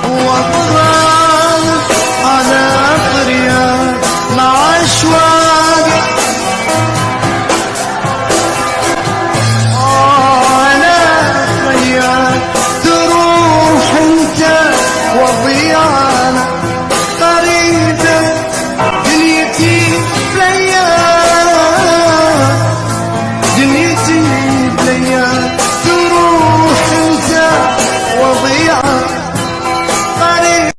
واضغط على فرياق مع اشواق. انا خيال تروح انت وضياع